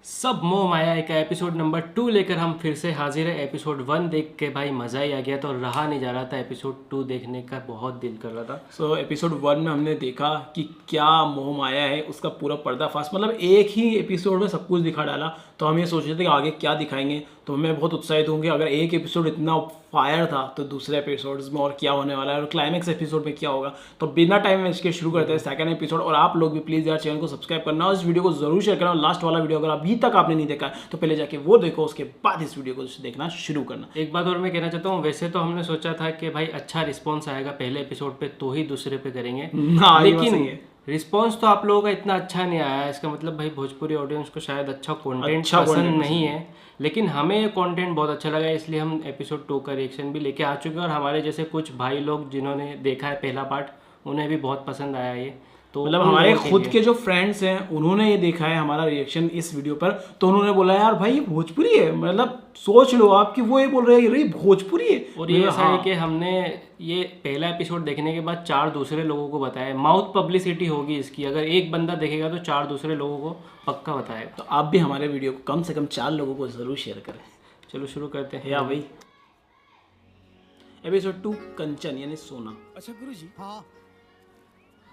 सब मोह माया का एपिसोड नंबर 2 लेकर हम फिर से हाजिर है। एपिसोड 1 देख के भाई मज़ा ही आ गया तो रहा नहीं जा रहा था, एपिसोड 2 देखने का बहुत दिल कर रहा था। एपिसोड 1 में हमने देखा कि क्या मोह माया है, उसका पूरा पर्दाफाश, मतलब एक ही एपिसोड में सब कुछ दिखा डाला। तो हम ये सोच रहे थे कि आगे क्या दिखाएंगे, तो मैं बहुत उत्साहित हूँ कि अगर एक एपिसोड इतना फायर था तो दूसरे एपिसोड्स में और क्या होने वाला है और क्लाइमेक्स एपिसोड में क्या होगा। तो बिना टाइम वेस्ट के शुरू करते हैं सेकंड एपिसोड। और आप लोग भी प्लीज़ यार चैनल को सब्सक्राइब करना और इस वीडियो को जरूर शेयर करना। और लास्ट वाला वीडियो अगर अभी तक आपने नहीं देखा है तो पहले जाके वो देखो, उसके बाद इस वीडियो को देखना शुरू करना। एक बात और मैं कहना चाहता हूँ, वैसे तो हमने सोचा था कि भाई अच्छा रिस्पॉन्स आएगा पहले एपिसोड पे तो ही दूसरे पे करेंगे, हाँ, ये बात सही लेकिन है। रिस्पॉन्स तो आप लोगों का इतना अच्छा नहीं आया है। इसका मतलब भाई भोजपुरी ऑडियंस को शायद अच्छा कंटेंट अच्छा पसंद content नहीं है, लेकिन हमें ये कंटेंट बहुत अच्छा लगा, इसलिए हम एपिसोड 2 का रिएक्शन भी लेके आ चुके हैं। और हमारे जैसे कुछ भाई लोग जिन्होंने देखा है पहला पार्ट, उन्हें भी बहुत पसंद आया ये। तो मतलब उन हमारे लोगों खुद लिए के जो फ्रेंड्स हैं उन्होंने ये देखा है हमारा रिएक्शन इस वीडियो पर, तो उन्होंने बोला यार भाई ये भोजपुरी है। मतलब सोच लो आप कि वो ये बोल रहे हैं ये भोजपुरी है। और ये ऐसा है हाँ, कि हमने ये पहला एपिसोड देखने के बाद 4 दूसरे लोगों को बताया। माउथ पब्लिसिटी होगी इसकी, अगर एक बंदा देखेगा तो 4 दूसरे लोगों को पक्का बताएगा। तो आप भी हमारे वीडियो को कम से कम 4 लोगों को जरूर शेयर करें। चलो शुरू करते हैं। या भाई एपिसोड 2 कंचन यानी सोना। अच्छा गुरुजी, हाँ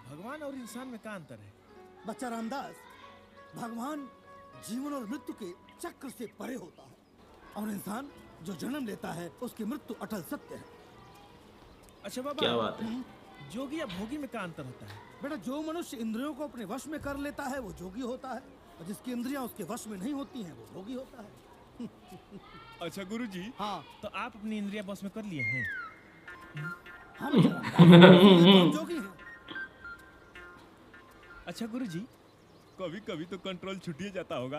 भगवान और इंसान में क्या अंतर है? बच्चा रामदास, भगवान जीवन और मृत्यु के चक्र से परे होता है और इंसान जो जन्म लेता है उसकी मृत्यु अटल सत्य है। अच्छा बाबा, क्या बात है। जोगी या भोगी में क्या अंतर होता है? बेटा, जो मनुष्य इंद्रियों को अपने वश में कर लेता है वो जोगी होता है और जिसकी इंद्रियां उसके वश में नहीं होती हैं वो भोगी होता है। अच्छा गुरुजी, हाँ तो आप अपनी इंद्रिया बस में कर लिए हैं? हाँ बच्चा रामदास, इसलिए तो हम जोगी हैं। अच्छा गुरुजी, कभी कभी तो कंट्रोल छूट ही जाता होगा।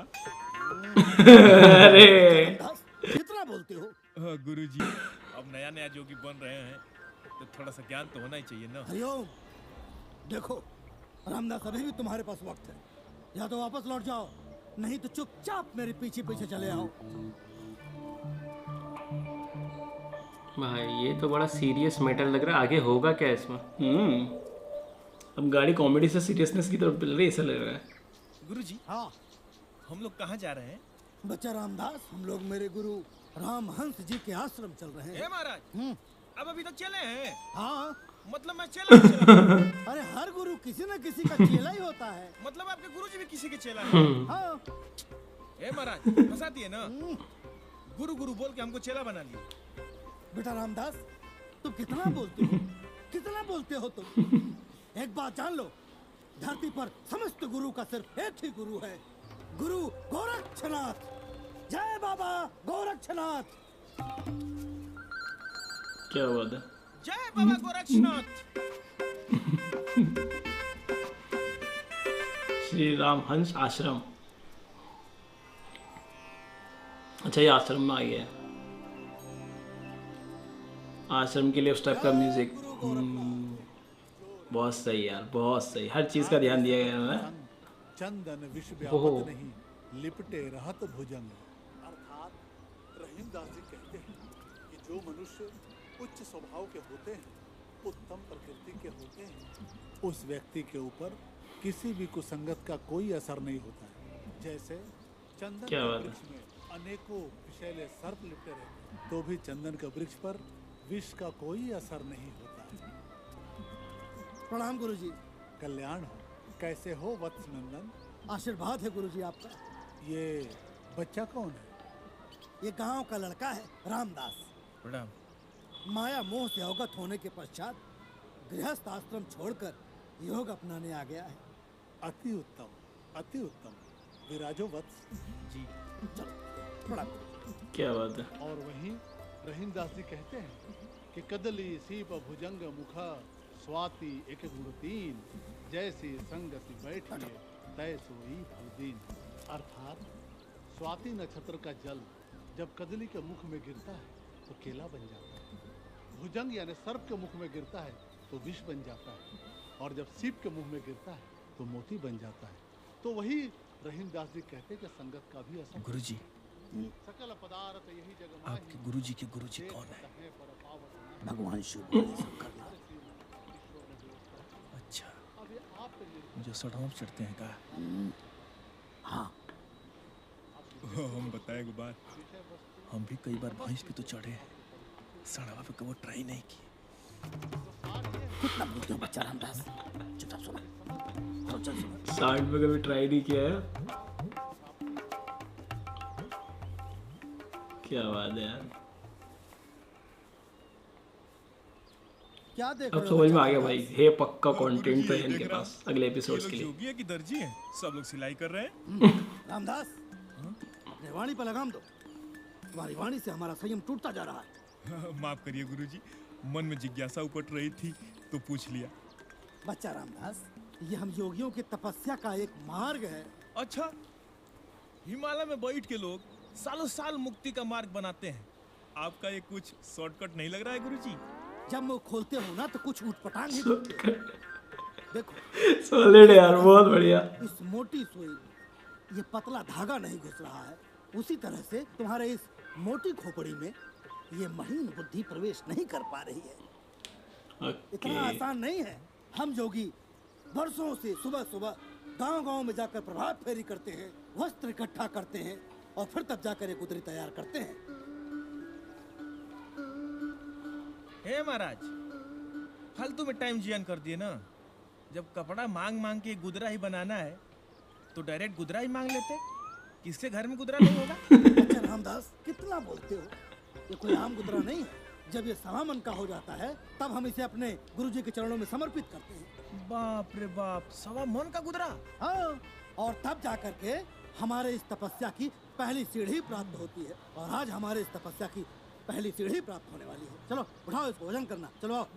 अरे रामदास, कितना बोलते हो? हाँ, गुरुजी, अब नया नया जोगी बन रहे हैं तो थोड़ा सा ज्ञान तो होना ही चाहिए ना। हरिओम। देखो रामदास, अभी भी तुम्हारे पास वक्त है, या तो वापस लौट जाओ नहीं तो चुपचाप मेरे पीछे पीछे चले आओ। भाई ये तो बड़ा सीरियस मैटर लग रहा है, आगे होगा क्या इसमें? अब गाड़ी कॉमेडी से सीरियसनेस की तरफ चल रही है, ऐसा लग रहा है। गुरुजी, हाँ हम लोग कहाँ जा रहे हैं? बच्चा रामदास, हम लोग मेरे गुरु रामहंस जी के आश्रम चल रहे हैं। हे महाराज, अब अभी तक चले हैं? हाँ, मतलब मैं चला हूँ, चला। अरे हर गुरु किसी न किसी का चेला ही होता है। मतलब आपके गुरुजी भी किसी के चेला हैं? हाँ हे महाराज, फंसा दिए ना। गुरु गुरु बोल के हमको चेला बना लिया। बेटा रामदास, तुम कितना बोलते हो, कितना बोलते हो तुम। एक बात जान लो, धरती पर समस्त गुरु का सिर्फ एक ही गुरु है, गुरु गोरक्षनाथ। जय बाबा गोरक्षनाथ। क्या बात है। जय बाबा गोरक्षनाथ। श्री राम हंस आश्रम। अच्छा, ये आश्रम में आ गया है। आश्रम के लिए उस टाइप का म्यूजिक बहुत सही यार, बहुत सही। हर चीज का ध्यान दिया गया है। चंदन विश्व ओहो। व्यापक नहीं, लिपटे रहत भुजंग। अर्थात रहीमदास जी कहते हैं कि जो मनुष्य उच्च स्वभाव के होते हैं, उत्तम प्रकृति के होते हैं, उस व्यक्ति के ऊपर किसी भी कुसंगत का कोई असर नहीं होता है। जैसे चंदन क्या के बात है। वृक्ष में अनेकों विषैले सर्प लिपटे रहते हैं, तो भी चंदन के वृक्ष पर विष का कोई असर नहीं होता है। प्रणाम गुरुजी। कल्याण हो। कैसे हो वत्स नंदन? आशीर्वाद है गुरुजी आपका। ये बच्चा कौन है? ये गांव का लड़का है रामदास। प्रणाम। माया मोह से अवगत होने के पश्चात गृहस्थ आश्रम छोड़कर योग अपनाने आ गया है। अति उत्तम, अति उत्तम। विराजो वत्स। जी। चलो प्रणाम। क्या बात है। और वहीं रहीमदास जी कहते हैं कि कदली सीप भुजंग मुखा स्वाति एक गुण तीन, जैसी संगति बैठिए तय सोई फलदीन। अर्थात स्वाति नक्षत्र का जल जब कदली के मुख में गिरता है तो केला बन जाता है, भुजंग यानी सर्प के मुख में गिरता है तो विष बन जाता है, और जब सीप के मुंह में गिरता है तो मोती बन जाता है। तो वही रहीमदास जी कहते हैं कि संगत का भी असर। गुरुजी, सकल पदार्थ यही जग माही, आपके गुरुजी के गुरुजी कौन है? कहे पर पावन। भगवान शिव बोले शंकरनाथ। अच्छा, अब ये आप पे निर्भर जो सड़ों चढ़ते हैं का? हाँ, हम बताए गुबार, हम भी कई बार भैंस पे तो चढ़े हैं, सड़वा पे कभी ट्राई नहीं की। कितना बोलते हो बच्चा रामदास? चुपचाप सुनो। चलो चल सुनो। साइड में कभी ट्राई नहीं किया है। क्या बात है यार, क्या देख अब रहे हो समझ में बच्चा आ गया रामदास? भाई, है पक्का कंटेंट गुरुजी, तो है देख इनके रहा पास हूँ। अगले ये एपिसोड्स लोग के लिए। जोगी है कि दर्जी है? सब लोग सिलाई कर रहे हैं। रामदास, रेवाणी पर लगाम दो। तुम्हारी वाणी से हमारा संयम टूटता जा रहा है। माफ करिए गुरुजी, मन में जिज्ञासा उपट रही थी तो पूछ लिया। बच्चा रामदास, ये हम योगियों की तपस्या का एक मार्ग है। अच्छा, हिमालय में बैठ के लोग सालों साल मुक्ति का मार्ग बनाते हैं, आपका ये कुछ शॉर्टकट नहीं लग रहा है गुरुजी? जब मुंह खोलते हो ना तो कुछ उठपटांग ही बोलते हो। देखो, सॉलिड यार, बहुत बढ़िया। इस मोटी सुई में ये पतला धागा नहीं घुस रहा है, उसी तरह से तुम्हारे इस मोटी खोपड़ी में ये महीन बुद्धि प्रवेश नहीं कर पा रही है। इतना ओके, आसान नहीं है। हम योगी वर्षों से सुबह सुबह गांव-गांव में जाकर प्रभात फेरी करते हैं, वस्त्र इकट्ठा करते हैं और फिर तब जाकर एक उतरी तैयार करते हैं। हे महाराज, फालतू में टाइम जियान कर दिए ना। जब कपड़ा मांग मांग के गुदरा ही बनाना है तो डायरेक्ट गुदरा ही मांग लेते। किसके घर में गुदरा नहीं होगा? अच्छा रामदास, कितना बोलते हो? ये कोई आम गुदरा नहीं है। जब ये सवा मन का हो जाता है तब हम इसे अपने गुरुजी के चरणों में समर्पित करते हैं। बाप रे बाप, सवा मन का गुदरा? हाँ, और तब जाकर के हमारे इस तपस्या की पहली सीढ़ी प्राप्त होती है। और आज हमारे इस तपस्या की पहली सीढ़ी प्राप्त होने वाली है। चलो उठाओ इसको, वजन करना। चलो आओ।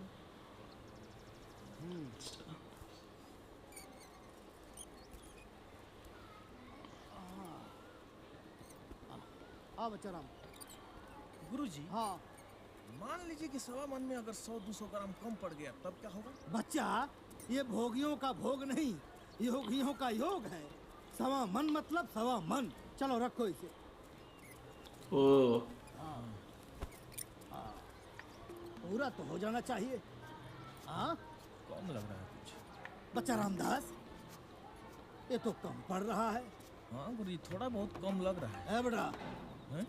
हाँ बच्चा राम। गुरुजी, हाँ मान लीजिए कि सवा मन में अगर 100-200 ग्राम कम पड़ गया तब क्या होगा? बच्चा, ये भोगियों का भोग नहीं, योगियों का योग है। सवा मन मतलब सवा मन। चलो रखो इसे। ओ पूरा तो हो जाना चाहिए। हाँ कम लग रहा है कुछ। बच्चा रामदास, ये तो कम पड़ रहा है। हाँ गुरुजी, थोड़ा बहुत कम लग रहा है। है बेटा, हैं?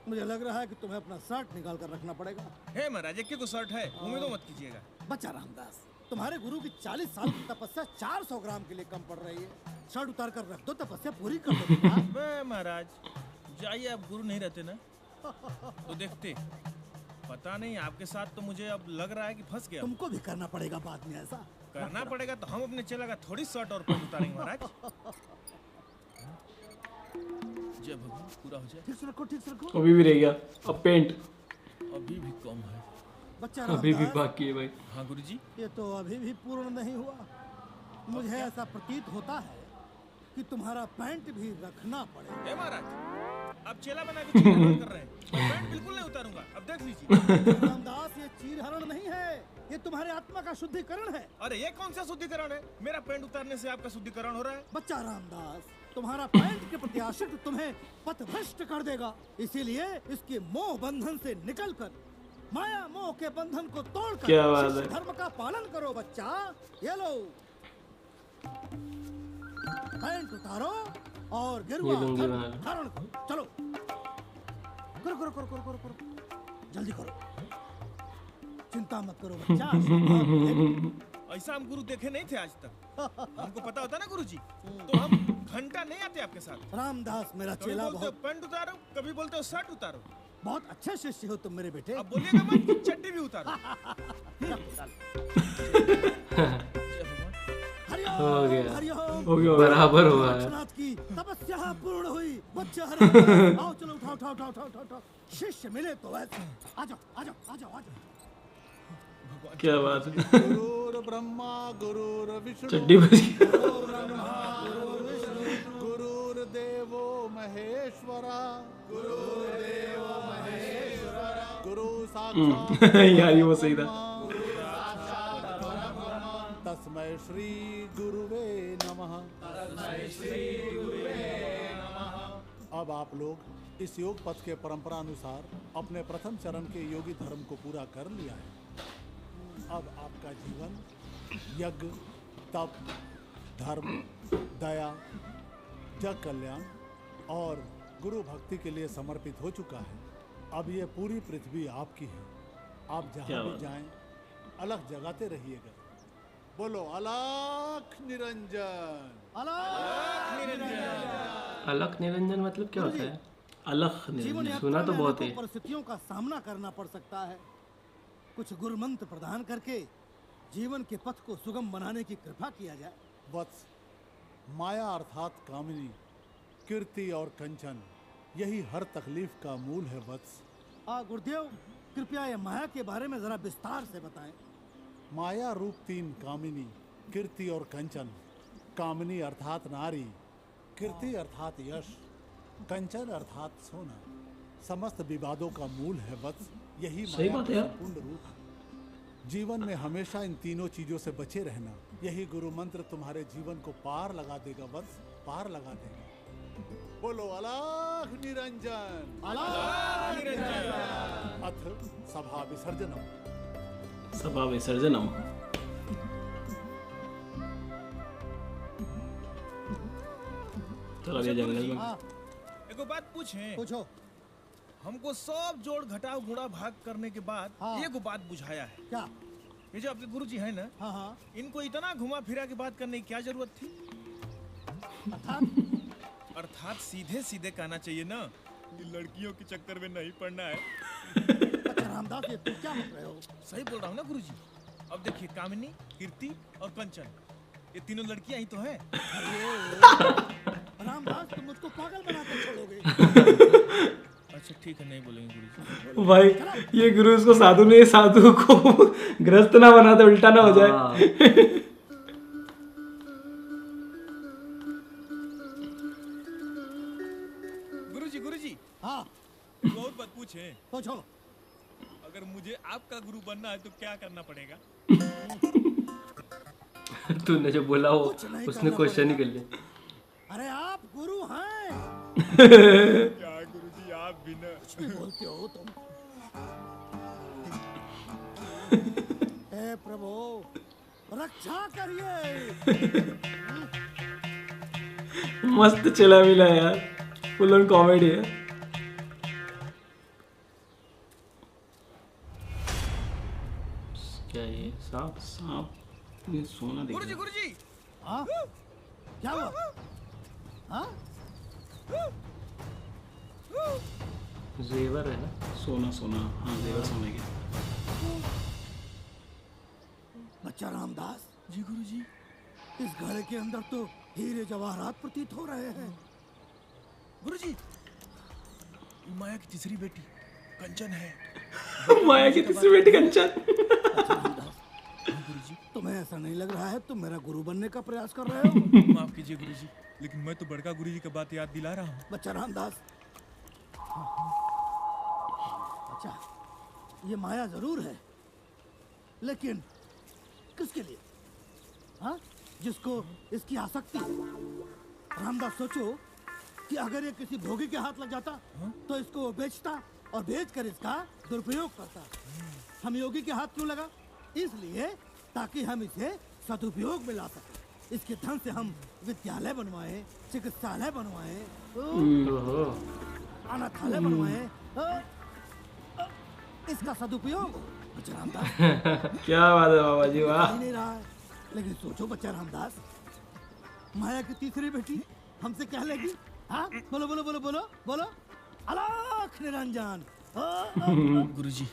मुझे लग रहा है कि तुम्हें अपना शर्ट निकाल कर रखना पड़ेगा। हे महाराज, एक को शर्ट है, उम्मीदों मत कीजिएगा। बच्चा रामदास, तुम्हारे गुरु की 40 साल की तपस्या 400 ग्राम के लिए कम पड़ रही है। शर्ट उतार कर रख दो, तपस्या पूरी कर दो बेटा। बे महाराज, जाइए, आप गुरु नहीं रहते ना तो देखते। पता नहीं, आपके साथ तो मुझे अब लग रहा है कि फंस गया। तुमको भी करना पड़ेगा बाद में ऐसा। करना पड़ेगा तो हम अपने चेला का थोड़ी शर्ट और पैंट उतारेंगे महाराज। जय भगवान, पूरा हो जाए। ठीक से रखो, ठीक से रखो। अभी भी रह गया, अब पेंट अभी भी कम है। बच्चा अभी भी रामदास, बाकी है भाई। हाँ गुरुजी। ये तो अभी भी पूर्ण नहीं हुआ। मुझे ऐसा प्रतीत होता है कि तुम्हारा पैंट भी रखना पड़ेगा। हे महाराज, आप चेला बना के चिल्ला कर रहे हैं। मैं पैंट बिल्कुल नहीं उतारूंगा, अब देख लीजिए। रामदास, ये चीरहरण नहीं है, ये तुम्हारे आत्मा का शुद्धिकरण है। अरे ये कौन सा शुद्धिकरण है? मेरा पैंट उतारने से आपका शुद्धिकरण हो रहा है? बच्चा रामदास, तुम्हारा पैंट के प्रति आशिक तुम्हें पथभ्रष्ट कर देगा। इसीलिए इसके मोह बंधन से निकलकर माया मोह के बंधन को तोड़कर क्या बात है। शिष्य धर्म का पालन करो बच्चा। ये लो, पैंट उतारो और गिरवा ये लुंगी धर्म बना लो। धारण करो। चलो करो करो करो करो करो करो, जल्दी करो। चिंता मत करो बच्चा। ऐसा हम गुरु देखे नहीं थे आज तक। हमको पता होता ना गुरुजी, तो हम घंटा नहीं आते आपके साथ। रामदास मेरा कभी चेला बोलते हो बहुत पैंट उतारो, कभी बोलते हो शर्ट उतारो। बहुत अच्छे शिष्य हो तुम मेरे बेटे। अब बोलिएगा मत कि चड्डी भी उतारो। जय भगवान। हरिओम, हो गया। हरिओम। हो गया, बराबर हुआ है। गोरक्षनाथ की तपस्या पूर्ण हुई। बच्चा हरिओम। आओ चलो, उठाओ उठाओ उठाओ उठाओ उठाओ उठाओ। शिष्य मिले तो ऐसे। आ जाओ आ जाओ आ जाओ आ जाओ। क्या बात है, गुरुर ब्रह्मा गुरुर विष्णु चड्डी बच गया। गुरुर्देवो महेश्वरा गुरु साक्षात् यार ये वो सही था। तस्मै श्री गुरुवे नमः। अब आप लोग इस योग पथ के परंपरा अनुसार अपने प्रथम चरण के योगी धर्म को पूरा कर लिया है। अब आपका जीवन यज्ञ, तप, धर्म, दया, जग कल्याण और गुरु भक्ति के लिए समर्पित हो चुका है। अब ये पूरी पृथ्वी आपकी है। आप क्या जहाँ भी बात। जाएं अलग जगाते रहिएगा। बोलो अलख निरंजन। अलख निरंजन मतलब क्या होता है? अलग जीवन निरंजन। यात्रा सुना तो में बहुत अनेकों है। परिस्थितियों का सामना करना पड़ सकता है। कुछ गुरु मंत्र प्रदान करके जीवन के पथ को सुगम बनाने की कृपा किया जाए। वत्स, माया अर्थात कामिनी, कीर्ति और कंचन, यही हर तकलीफ का मूल है वत्स। गुरुदेव, कृपया ये माया के बारे में जरा विस्तार से बताएं। माया रूप तीन कामिनी, कीर्ति और कंचन। कामिनी अर्थात नारी, कीर्ति अर्थात यश, कंचन अर्थात सोना, समस्त विवादों का मूल है वत्स। यही सही माया बात का है यार। संपूर्ण रूप है। जीवन में हमेशा इन तीनों चीजों से बचे रहना। यही गुरु मंत्र तुम्हारे जीवन को पार लगा देगा वत्स, पार लगा देगा। बोलो अलख निरंजन। अथ सभा विसर्जनम। सभा विसर्जनम। चलो ये जंगल में। हाँ, एगो बात पूछें। पूछो। हमको सब जोड़ घटाव गुणा भाग करने के बाद हाँ। एगो बात बुझाया है। क्या? ये जो आपके गुरुजी हैं ना, हाँ हाँ। इनको इतना घुमा फिरा के बात करने की क्या जरूरत थी? अर्थात सीधे सीधे कहना चाहिए ना कि लड़कियों के चक्कर में नहीं पड़ना है। अच्छा रामदास, ये तुम क्या बोल रहे हो? सही बोल रहा हूँ ना गुरुजी? अब देखिए, कामिनी, कीर्ति और कंचन, ये तीनों लड़कियां ही तो हैं। रामदास, तुम मुझको पागल बनाकर छोड़ोगे। अच्छा ठीक है, नहीं बोलेंगे गुरुजी। भाई ये गुरु इसको साधु ने साधु को ग्रस्त ना बना दे, उल्टा ना हो जाए। हाँ। गुरुजी हाँ, बहुत बात पूछे। पूछो। अगर मुझे आपका गुरु बनना है तो क्या करना पड़ेगा? तूने जो बोला वो कुछ नहीं उसने करना क्वेश्चन ही कर पड़ेगा। लिया। अरे आप गुरु हैं, क्या गुरुजी, आप भी ना। कुछ भी बोलते हो तुम। हे प्रभु, रक्षा करिए। मस्त चला मिला यार, फुल ऑन कॉमेडी है। क्या ये सांप? सांप ये सोना दिख गुरुजी रहा है। गुरुजी, हाँ, क्या हुआ? हाँ, जेवर है ना? सोना सोना, हाँ जेवर सोने के। बच्चा रामदास, जी गुरुजी। इस घड़े के अंदर तो हीरे जवाहरात प्रतीत हो रहे हैं। गुरुजी, ये माया की तीसरी बेटी कंचन है। माया की तीसरी बेटी कंचन। अच्छा रामदास, गुरुजी, तुम्हें ऐसा नहीं लग रहा है तुम मेरा गुरु बनने का प्रयास कर रहे हो? माफ कीजिए गुरुजी, लेकिन मैं तो बड़का गुरुजी की बात याद दिला रहा हूँ। बच्चा रामदास, अच्छा ये माया जरूर है, लेकिन किसके लिए? हाँ, जिसको इसकी आसक्ति है। रामदास, सोचो कि अगर ये किसी भोगी के हाथ लग जाता तो इसको वो बेचता और बेचकर इसका दुरुपयोग करता। हम योगी के हाथ क्यों लगा? इसलिए ताकि हम इसे सदुपयोग में ला सकें। इसके धन से हम विद्यालय बनवाएं, चिकित्सालय बनवाएं, ओहो। अनाथालय बनवाएं। इसका सदुपयोग हो। बच्चा रामदास, क्या बात है बाबा जी, वाह। ही नहीं रहा है, लेकिन सोचो बच्चा रामदास, माया की तीसरी बेटी हमसे क्या लेगी? हाँ, बोलो बोलो बोलो बोलो बोलो, अलख निरंजन। गुरुजी,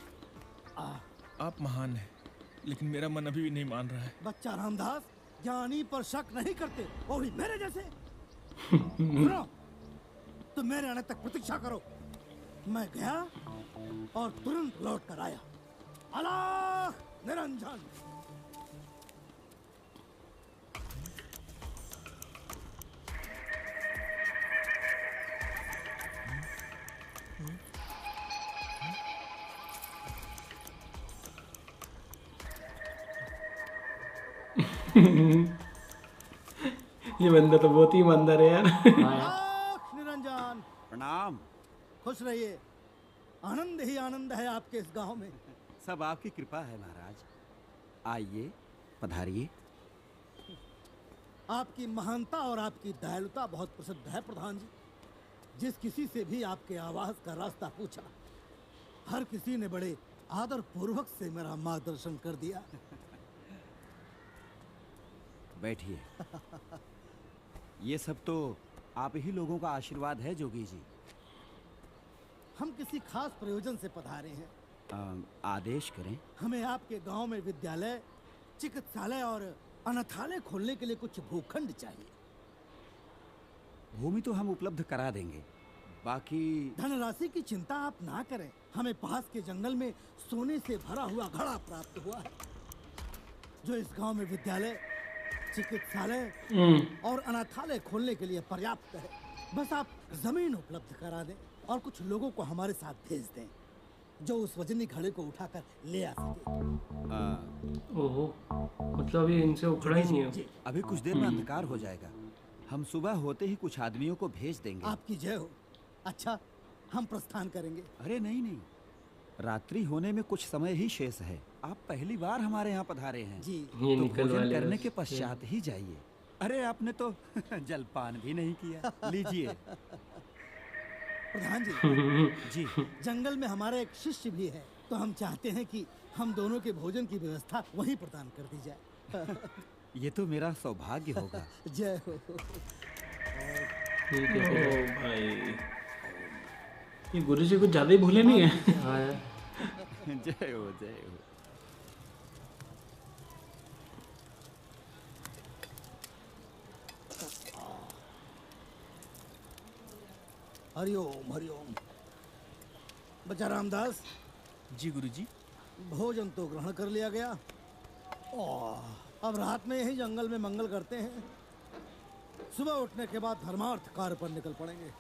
आप महान हैं, लेकिन मेरा मन अभी भी नहीं मान रहा है। बच्चा रामदास, ज्ञानी पर शक नहीं करते, और भी मेरे जैसे। सुनो, तुम मेरे आने तक प्रतीक्षा करो। मैं गया और तुरंत लौट कर आया। अलख निरंजन। ये बंदा तो बहुत ही ईमानदार है यार। अलख निरंजन। प्रणाम। खुश रहिए, आनंद ही आनंद है आपके इस गांव में। सब आपकी कृपा है महाराज। आइए, पधारिए। आपकी महानता और आपकी दयालुता बहुत प्रसिद्ध है प्रधान जी। जिस किसी से भी आपके आवास का रास्ता पूछा, हर किसी ने बड़े आदर पूर्वक से मेरा मार्गदर्शन कर दिया। बैठिए। ये सब तो आप ही लोगों का आशीर्वाद है जोगी जी। हम किसी खास प्रयोजन से पधारे हैं। आदेश करें। हमें आपके गांव में विद्यालय, चिकित्सालय और अनाथालय खोलने के लिए कुछ भूखंड चाहिए। भूमि तो हम उपलब्ध करा देंगे, बाकी धनराशि की चिंता आप ना करें। हमें पास के जंगल में सोने से भरा हुआ घड़ा प्राप्त हुआ है, जो इस गांव में विद्यालय, चिकित्सालय और अनाथालय खोलने के लिए पर्याप्त है। बस आप जमीन उपलब्ध करा दें और कुछ लोगों को हमारे साथ भेज दें, जो उस वजनी घड़े को उठाकर ले आ सके। ओहो, मतलब अभी इनसे उखड़ा ही नहीं है। अभी कुछ देर में अंधकार हो जाएगा। हम सुबह होते ही कुछ आदमियों को भेज देंगे। आपकी जय हो। अच्छा, हम प्रस्थान करेंगे। अरे नहीं नहीं, रात्रि होने में कुछ समय ही शेष है। आप पहली बार हमारे यहाँ पधारे हैं जी। ये तो निकल भोजन वाले करने के पश्चात ही जाइए। अरे आपने तो जलपान भी नहीं किया। लीजिए। प्रधान जी, जी। जंगल में हमारा एक शिष्य भी है, तो हम चाहते हैं कि हम दोनों के भोजन की व्यवस्था वहीं प्रदान कर दी जाए। ये तो मेरा सौभाग्य होगा। जय हो। ठीक है। ओ भाई, ये गुरु जी कुछ ज्यादा ही भूले नहीं है। हाँ यार। जय हो जय हो। हरिओम हरिओम। बच्चा रामदास, जी गुरुजी। भोजन तो ग्रहण कर लिया गया। अब रात में यही जंगल में मंगल करते हैं। सुबह उठने के बाद धर्मार्थ कार्य पर निकल पड़ेंगे।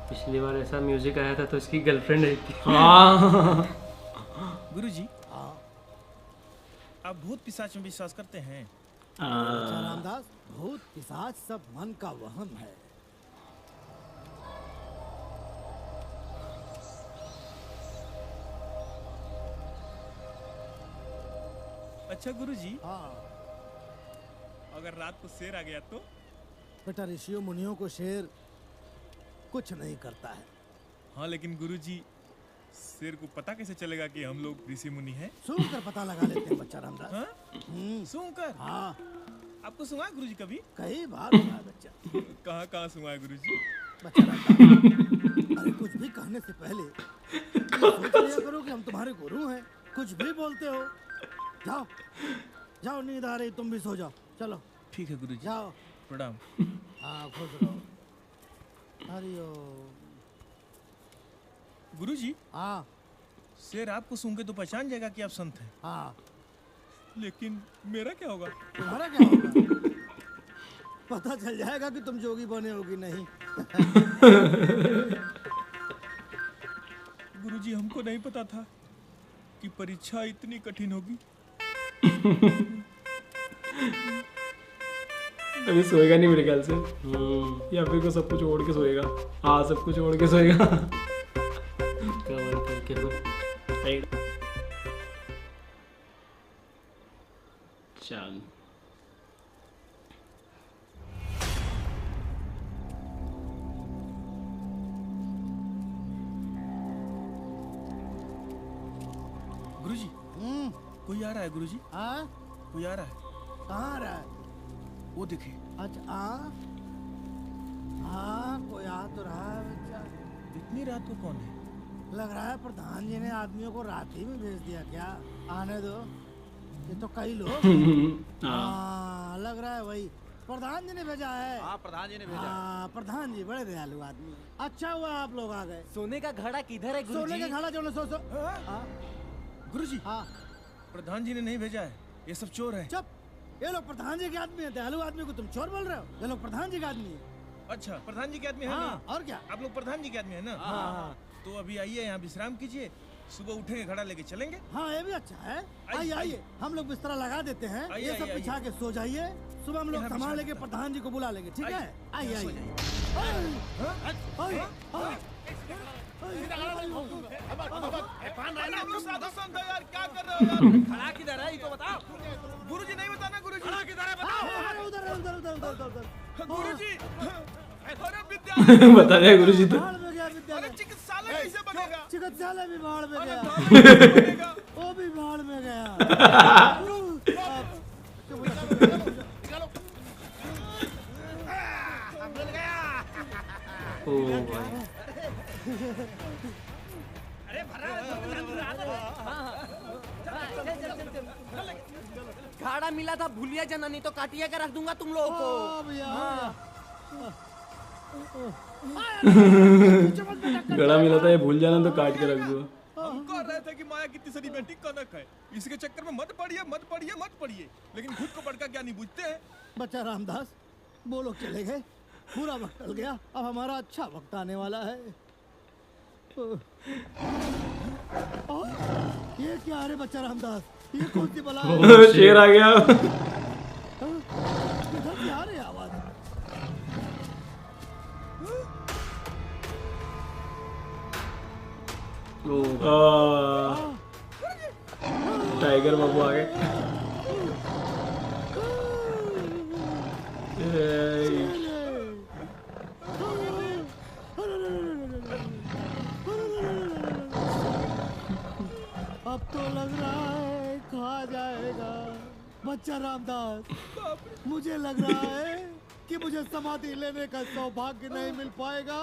पिछली बार ऐसा म्यूजिक आया था तो इसकी गर्लफ्रेंड आई थी। हाँ। गुरुजी, आप भूत पिशाच में विश्वास करते हैं? बच्चा रामदास, भूत पिशाच सब मन का वहम है। अच्छा गुरुजी, हाँ अगर रात को शेर आ गया तो? बेटा, ऋषियों मुनियों को शेर कुछ नहीं करता है। हाँ, लेकिन गुरुजी, शेर को पता कैसे चलेगा कि हम लोग ऋषि मुनि हैं? सूंघ कर पता लगा लेते हैं बच्चा रामदास। हाँ? सूंघकर? हाँ, आपको सुना है गुरुजी कभी? कई बार सुना है बच्चा। कहाँ कहाँ सुना है गुरुजी? बच्चा रामदास, अरे कुछ भी कहने से पहले सोच लिया करो कि हम तुम्हारे गुरु हैं। कुछ भी बोलते हो। जाओ जाओ, नींद आ रही, तुम भी सो जाओ। चलो ठीक है गुरुजी। जाओ। प्रणाम। हाँ, खुश रहो। हरिओम। गुरुजी, हाँ शेर आपको सूंघे तो पहचान जाएगा कि आप संत हैं, हाँ। लेकिन मेरा क्या होगा? तुम्हारा क्या होगा? पता चल जाएगा कि तुम जोगी बने होगी नहीं। गुरुजी, हमको नहीं पता था कि परीक्षा इतनी कठिन होगी। अभी सोएगा नहीं मेरे ख्याल से, या फिर को सब कुछ ओढ़ के सोएगा। हाँ, सब कुछ ओढ़ के सोएगा। कवर करके फिर चल। गुरुजी, कोई आ रहा है गुरुजी, हाँ, कोई आ रहा है। कहाँ आ रहा है? वो देखिए। अच्छा, हाँ हाँ, कोई आ तो रहा है बच्चा। इतनी रात को कौन है? लग रहा है प्रधान जी ने आदमियों को रात ही में भेज दिया क्या? आने दो, ये तो कई लोग। हाँ, लग रहा है वही प्रधान जी ने भेजा है। हाँ, प्रधान जी ने भेजा। हाँ, प्रधान जी बड़े दयालु आदमी हैं। अच्छा हुआ आप लोग आ गए। सोने का घड़ा किधर है सोने गुरुजी? का घड़ा जो सो सो। हाँ गुरुजी, हाँ, प्रधान जी ने नहीं भेजा है, ये सब चोर है। चुप। ये लोग प्रधान जी के आदमी हैं। दयालु आदमी को तुम चोर बोल रहे हो? ये लोग प्रधान जी के आदमी हैं। अच्छा, प्रधान जी के आदमी है हाँ, ना? और क्या? आप लोग प्रधान जी के आदमी है ना? हाँ तो अभी आइए, यहाँ विश्राम कीजिए, सुबह उठेंगे घड़ा लेके चलेंगे। हाँ, ये भी अच्छा है। आइए आइए, हम लोग बिस्तरा लगा देते हैं। आइए, ये सब आइए, बिछा के सो जाइए। सुबह हम लोग यहाँ संभाल बिछा लेके देता हूँ। प्रधान जी को बुला लेंगे। ठीक है? आइए यहाँ सो आइए। जाइए। हाँ? साधु संत हो यार, क्या कर रहे हो यार? खड़ा किधर है ये तो बताओ। गुरुजी नहीं बताना, गुरुजी खड़ा किधर है बताओ। उधर गुरुजी, अरे विद्यालय बता दे गुरुजी तो बाढ़ में गया विद्यालय। अरे चिकित्सालय कैसे बनेगा? चिकित्सालय भी बाढ़ में गया, बनेगा? वो भी बाढ़ में गया। ओ भाई, घाड़ा मिला था, भूलिया जाना नहीं तो काटिया के रख दूंगा तुम लोगों को। गड़ा मिला था, ये भूल जाना तो काट के रख दो। हम कह रहे थे कि माया की तीसरी बेटी कनक है, इसके चक्कर में मत पड़िए मत पड़िए मत पड़िए, लेकिन खुद को बड़का क्या नहीं बुझते हैं। बच्चा रामदास, वो लोग चले गए, पूरा वक्त टल गया, अब हमारा अच्छा वक्त आने वाला है। ये क्या है बच्चा रामदास, ये कौन सी बला है? शेर आ गया। किधर से आ रही है आवाज? टाइगर बाबू आ गए। अब तो लग रहा है खा जाएगा बच्चा रामदास। मुझे लग रहा है कि मुझे समाधि लेने का सौभाग्य नहीं मिल पाएगा।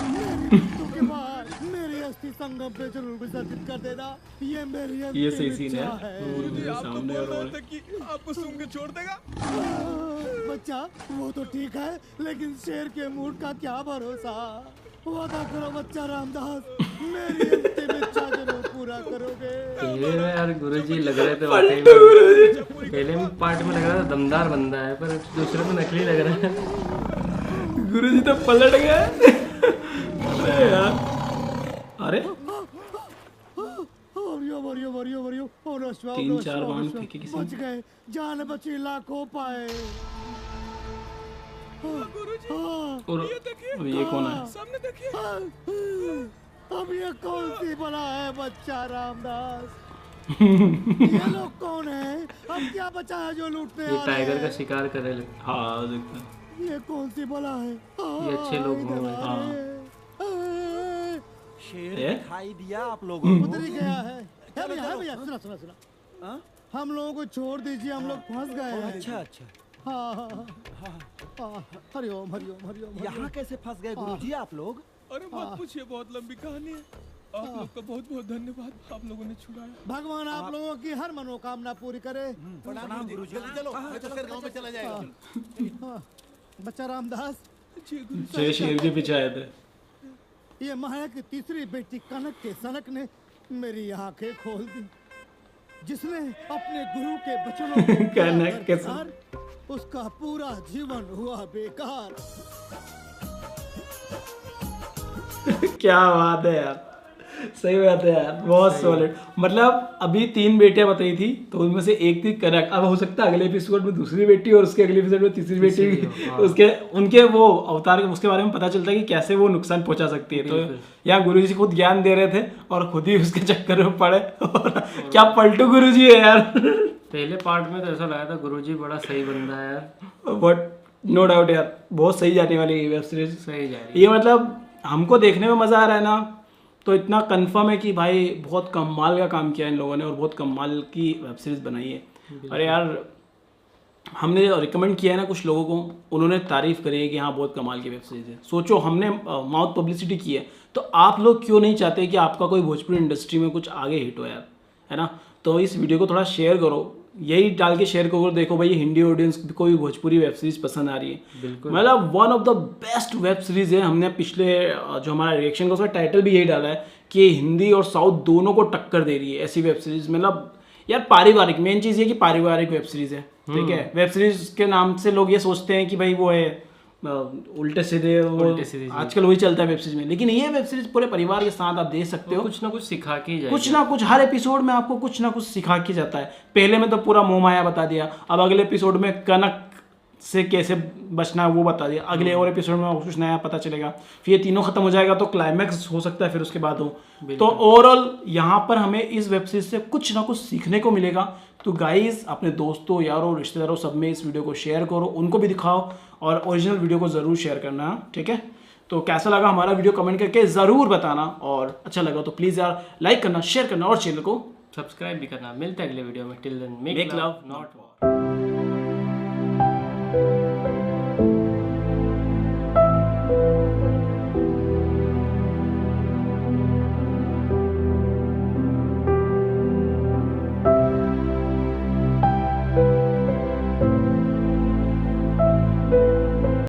मेरी मृत्यु के बाद मेरी अस्थि संगम पे जरूर विसर्जित कर देना, ये मेरी ये सही अंतिम सीन इच्छा है। है। गुरुजी आप तो सामने बोल और रहे थे कि आपको सूंघ के छोड़ देगा। बच्चा वो तो ठीक है, लेकिन शेर के मूड का क्या भरोसा। वादा करो बच्चा रामदास, मेरी अंतिम इच्छा जरूर पूरा करोगे। पहले में यार गुरुजी लग रहे थे वाकई में, पहले में पार्ट में लग रहा था दमदार बंदा है, पर दूसरे में नकली लग रहा है। गुरुजी तो पलट गए। अरे यार, अरे वरियो वरियो वरियो वरियो 3-4 बाण फेंके किसी ने। बच गए, जान बची लाखों पाए। और अब ये कौन है? सामने देखिए। अब ये कौन सी बला है बच्चा रामदास? ये लोग कौन है? अब क्या बचा है जो लूटने ये आ रहे टाइगर का हैं? शिकार कर रहे लगता हाँ देखते हैं। ये कौन सी बला है? ये अच्छे लोग इधर होंगे। आ रहे हैं। शेर ए? दिखाई दिया आप लोगों को? उधर ही गया है। है भैया, सुना सुना सुना, हम लोगों को छोड़ दीजिए, हम लोग फंस गए हैं। अच्छा अच्छा, हाँ हाँ हाँ, हरिओम हरिओम हरिओम। यहाँ कैसे फंस गए गुरुजी आप लोग? अरे मत पूछिए, बहुत लंबी कहानी है। आप लोग का बहुत बहुत धन्यवाद, आप लोगों ने छुड़ाया। भगवान आप लोगों की हर मनोकामना पूरी करे। प्रणाम गुरुजी। चलो शेर गांव में चला जाएगा। हाँ, बच्चा रामदास, शेर के पीछे आए थे। ये माया की तीसरी बेटी कनक के सनक ने मेरी आंखें खोल दी, जिसने अपने गुरु के वचनों को कनक के कर उसका पूरा जीवन हुआ बेकार। क्या बात है यार, सही बात है यार, बहुत सॉलिड। मतलब अभी 3 बेटियां बताई थी, तो उनमें से एक थी कनक। अब हो सकता है अगले एपिसोड में दूसरी बेटी और उसके अगले एपिसोड में तीसरी बेटी, हाँ। उसके उनके वो अवतार उसके बारे में पता चलता है कि कैसे वो नुकसान पहुंचा सकती है। तो यहाँ गुरुजी खुद ज्ञान दे रहे थे और खुद ही उसके चक्कर में पड़े। और क्या पलटू गुरुजी है यार। पहले पार्ट में तो ऐसा लगा था गुरुजी बड़ा सही बंदा है यार, बट नो डाउट यार, बहुत सही जाने वाली वेब सीरीज। सही जा रही ये मतलब हमको देखने में मज़ा आ रहा है ना, तो इतना कंफर्म है कि भाई बहुत कमाल का काम किया इन लोगों ने और बहुत कमाल की वेब सीरीज़ बनाई है। अरे यार, हमने रिकमेंड किया है ना कुछ लोगों को, उन्होंने तारीफ़ करी है कि हाँ बहुत कमाल की वेब सीरीज़ है। सोचो, हमने माउथ पब्लिसिटी की है, तो आप लोग क्यों नहीं चाहते कि आपका कोई भोजपुरी इंडस्ट्री में कुछ आगे हिट हो यार, है ना। तो इस वीडियो को थोड़ा शेयर करो, यही डाल के शेयर करो, देखो भाई हिंदी ऑडियंस को भी भोजपुरी वेब सीरीज पसंद आ रही है। बिल्कुल। मतलब one of the best web series है। हमने पिछले जो हमारा रिएक्शन का उसका टाइटल भी यही डाला है कि हिंदी और साउथ दोनों को टक्कर दे रही है ऐसी वेब सीरीज। मतलब यार पारिवारिक, मेन चीज़ ये कि पारिवारिक वेब सीरीज है, ठीक है। वेब सीरीज के नाम से लोग ये सोचते हैं कि भाई वो है उल्टे सीधे, आजकल वही चलता है वेब सीरीज में, लेकिन ये वेब सीरीज पूरे परिवार के साथ आप देख सकते हो। कुछ ना कुछ सिखा के ही जाएगी। कुछ ना कुछ हर एपिसोड में आपको कुछ ना कुछ सिखा के जाता है। पहले में तो पूरा मोह माया बता दिया, अब अगले एपिसोड में कनक से कैसे बचना है वो बता दिया। अगले और एपिसोड में कुछ नया पता चलेगा। फिर ये तीनों खत्म हो जाएगा तो क्लाइमैक्स हो सकता है फिर उसके बाद हो। तो ओवरऑल यहाँ पर हमें इस वेब सीरीज से कुछ ना कुछ सीखने को मिलेगा। तो गाइज अपने दोस्तों, यारों, रिश्तेदारों सब में इस वीडियो को शेयर करो, उनको भी दिखाओ और ओरिजिनल वीडियो को ज़रूर शेयर करना, ठीक है। तो कैसा लगा हमारा वीडियो कमेंट करके ज़रूर बताना, और अच्छा लगा तो प्लीज़ यार लाइक करना, शेयर करना और चैनल को सब्सक्राइब भी करना। मिलते हैं अगले वीडियो में। Till then make love not war.